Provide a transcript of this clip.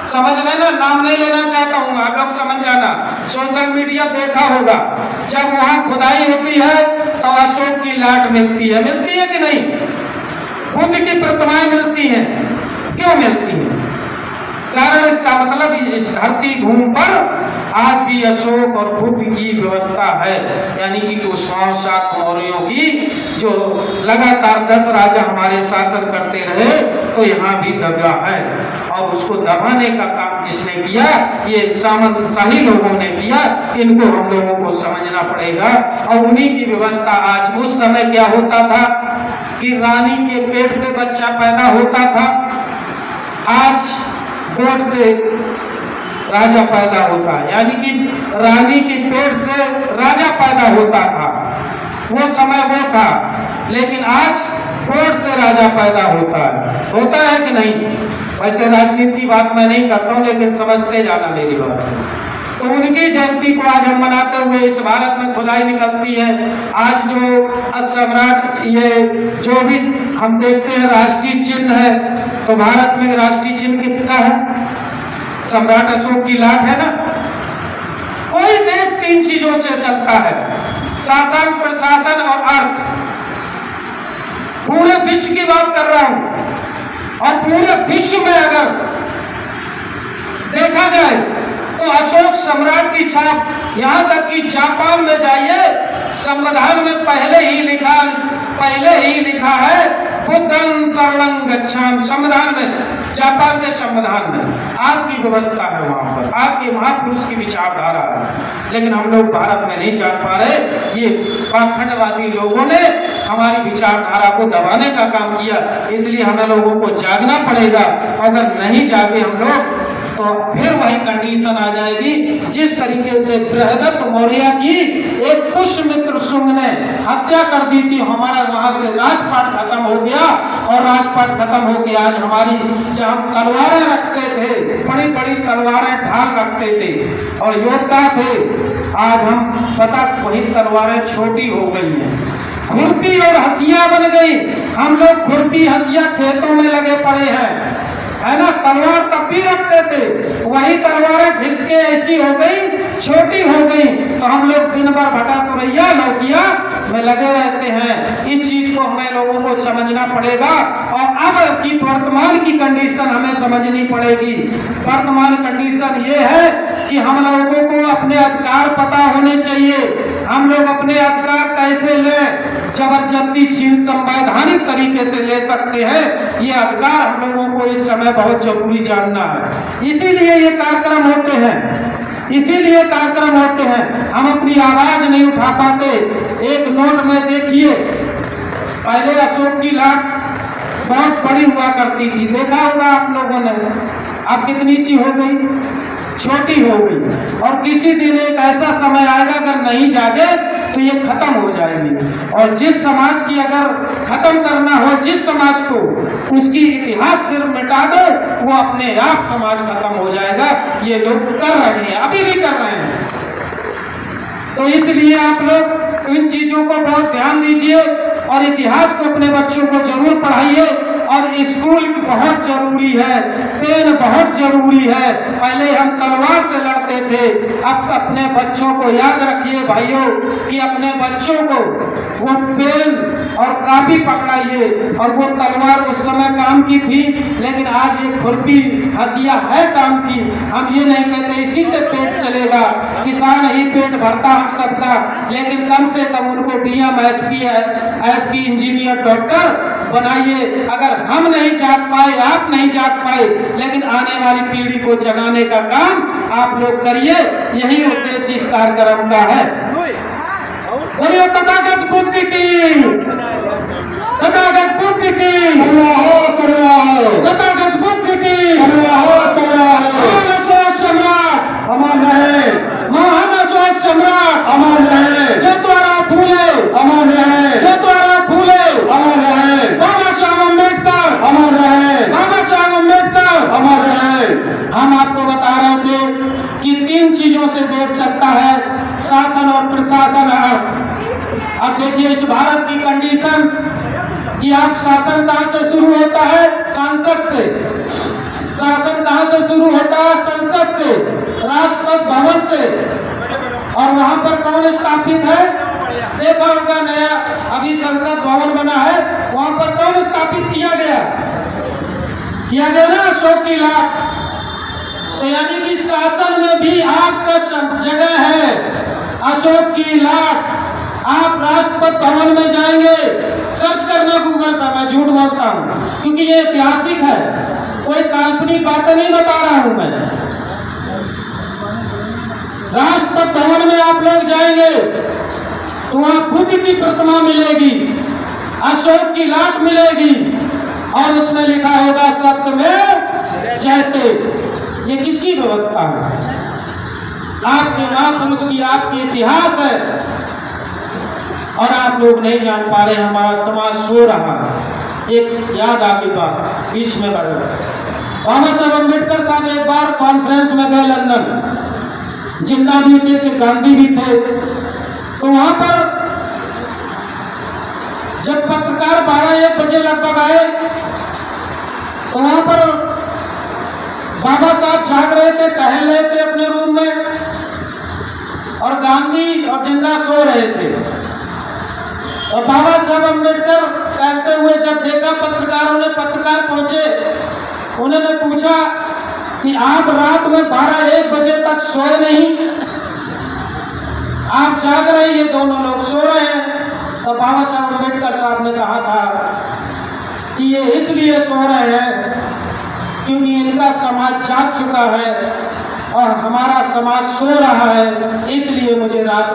समझ रहे ना, नाम नहीं लेना चाहता हूँ, आप लोग समझ जाना। सोशल मीडिया देखा होगा, जब वहाँ खुदाई होती है तो अशोक की लाट मिलती है कि नहीं? बुद्ध की प्रतिमाएं मिलती हैं। क्यों मिलती हैं? कारण इसका मतलब इस धरती भूमि पर आज भी अशोक और बुद्ध की व्यवस्था है, यानी कि कुशाण शाक मौर्यों की जो लगातार 10 राजा हमारे शासन करते रहे, तो यहाँ भी दबा है। और उसको दबाने का काम जिसने किया, ये सामंतशाही लोगों ने किया। इनको हम लोगों को समझना पड़ेगा। और उन्हीं की व्यवस्था आज, उस समय क्या होता था कि रानी के पेट से बच्चा पैदा होता था, आज पेट से राजा पैदा होता है, यानी कि रानी के पेट से राजा पैदा होता था। वो समय वो था, लेकिन आज पेट से राजा पैदा होता है कि नहीं? वैसे राजनीति की बात मैं नहीं करता हूँ, लेकिन समझते जाना मेरी बात। तो उनकी जयंती को आज हम मनाते हुए इस भारत में खुदाई निकलती है। आज जो सम्राट, ये जो भी हम देखते हैं राष्ट्रीय चिन्ह है, तो भारत में राष्ट्रीय चिन्ह किसका है? सम्राट अशोक की लाट है ना। कोई देश 3 चीजों से चलता है, शासन, प्रशासन और अर्थ। पूरे विश्व की बात कर रहा हूं, और पूरे विश्व में अगर देखा जाए तो अशोक सम्राट की छाप, यहां तक कि जापान में जाइए, संविधान में पहले ही लिखा है बुद्धं शरणं गच्छामि। संविधान में, जापान के संविधान में आपकी व्यवस्था है, वहां पर आपके महापुरुष की विचारधारा है। लेकिन हम लोग भारत में नहीं जान पा रहे। ये पाखंडवादी लोगों ने हमारी विचारधारा को दबाने का काम किया, इसलिए हमें लोगों को जागना पड़ेगा। अगर नहीं जागे हम लोग, तो फिर वही कंडीशन आ जाएगी जिस तरीके से बृहदत्त मौर्य की एक पुष्यमित्र शुंग ने हत्या कर दी थी। हमारा वहां से राजपाट खत्म हो गया, और राजपाट खत्म हो गया। आज हमारी जहाँ तलवारें रखते थे, बड़ी बड़ी तलवारें ढाल रखते थे और योद्धा थे, आज हम पता वही तलवारें छोटी हो गई हैं, खुरपी और हंसिया बन गई। हम लोग खुरपी हंसिया खेतों में लगे पड़े हैं, है ना। तलवार तब भी रखते थे, वही तलवारें घिस के ऐसी हो गई, छोटी हो गई। तो हम लोग दिन भर भटा तुरैया लौकिया में लगे रहते हैं। इस चीज को हमें लोगों को समझना पड़ेगा। और अब की वर्तमान की कंडीशन हमें समझनी पड़ेगी। वर्तमान कंडीशन ये है कि हम लोगों को अपने अधिकार पता होने चाहिए। हम लोग अपने अधिकार कैसे लें? जबरदस्ती छीन संवैधानिक तरीके से ले सकते हैं, ये अधिकार हम लोगों को इस समय बहुत जरूरी जानना है। इसीलिए ये कार्यक्रम होते हैं, हम अपनी आवाज नहीं उठा पाते। एक नोट में देखिए, पहले अशोक की लाट बहुत बड़ी हुआ करती थी, देखा होगा आप लोगों ने। अब कितनी सी हो गई? छोटी हो गई। और किसी दिन एक ऐसा समय आएगा, अगर नहीं जागे तो ये खत्म हो जाएगी। और जिस समाज की अगर खत्म करना हो, जिस समाज को, उसकी इतिहास सिर्फ मिटा दो, वो अपने आप समाज खत्म हो जाएगा। ये लोग कर रहे हैं, अभी भी कर रहे हैं। तो इसलिए आप लोग इन चीजों को बहुत ध्यान दीजिए और इतिहास को अपने बच्चों को जरूर पढ़ाइए। और स्कूल बहुत जरूरी है, पेन बहुत जरूरी है। पहले हम तलवार से लड़ते थे, अब अपने बच्चों को याद रखिए भाइयों कि अपने बच्चों को वो पेन और कापी पकड़ाइए। और वो तलवार उस समय काम की थी, लेकिन आज ये खुरपी हंसिया है काम की। हम ये नहीं कहते इसी से पेट चलेगा, किसान ही पेट भरता हम सबका, लेकिन कम से कम उनको डीएम, एसपी, इंजीनियर, डॉक्टर बनाइए। अगर हम नहीं जाग पाए, आप नहीं जाग पाए, लेकिन आने वाली पीढ़ी को जगाने का काम आप लोग करिए। यही उद्देश्य इस कार्यक्रम का है। बोलिए तथागत बुद्ध की, तथागत बुद्ध की, तथागत बुद्ध की। महान अशोक सम्राट अमर रहे, महान अशोक सम्राट अमर रहे। जो द्वारा फूले अमर रहे, जो द्वारा फूले अमर रहे। बाबा साहब अम्बेडकर अमर रहे, बाबा साहब अम्बेडकर अमर रहे। हम आपको बता रहे थे कि 3 चीजों से देश चलता है, शासन और प्रशासन, अर्थ। अब देखिए इस भारत की कंडीशन कि आप शासन कहां से शुरू होता है? सांसद से। शासन कहां से शुरू होता राष्ट्रपति भवन से। और वहां पर कौन स्थापित है? देखा होगा नया अभी संसद भवन बना है, वहां पर कौन स्थापित किया गया ना? अशोक की लाट। तो यानी कि शासन में भी आपका जगह है, अशोक की लाट। आप राष्ट्रपति भवन में जाएंगे, सर्च करना गूगल पर, मैं झूठ बोलता हूं क्योंकि ये ऐतिहासिक है, कोई काल्पनिक बातें नहीं बता रहा हूं मैं। राष्ट्रपति भवन में आप लोग जाएंगे तो वहां बुद्ध की प्रतिमा मिलेगी, अशोक की लाट मिलेगी और उसमें लिखा होगा सत्यमेव जयते। ये किसकी व्यवस्था है? आपके महापुरुष की, आपकी इतिहास है और आप लोग नहीं जान पा रहे। हमारा समाज सो रहा है। एक याद आपके पास बीच में बढ़ गया। बाबा साहब अम्बेडकर साहब एक बार कॉन्फ्रेंस में गए लंदन, जिन्ना भी थे कि गांधी भी थे। तो वहां पर जब पत्रकार 12-1 बजे लगभग आए तो वहां पर बाबा साहब जाग रहे थे, टहल रहे थे अपने रूम में और गांधी और जिन्ना सो रहे थे। और बाबा साहब अम्बेडकर कहते हुए जब देखा पत्रकारों ने, पत्रकार पहुंचे, उन्होंने पूछा कि आप रात में 12-1 बजे तक सोए नहीं, आप जाग रहे, ये दोनों लोग सो रहे हैं। तो बाबा साहब अम्बेडकर साहब ने कहा था कि ये इसलिए सो रहे हैं क्योंकि इनका समाज जाग चुका है और हमारा समाज सो रहा है, इसलिए मुझे रात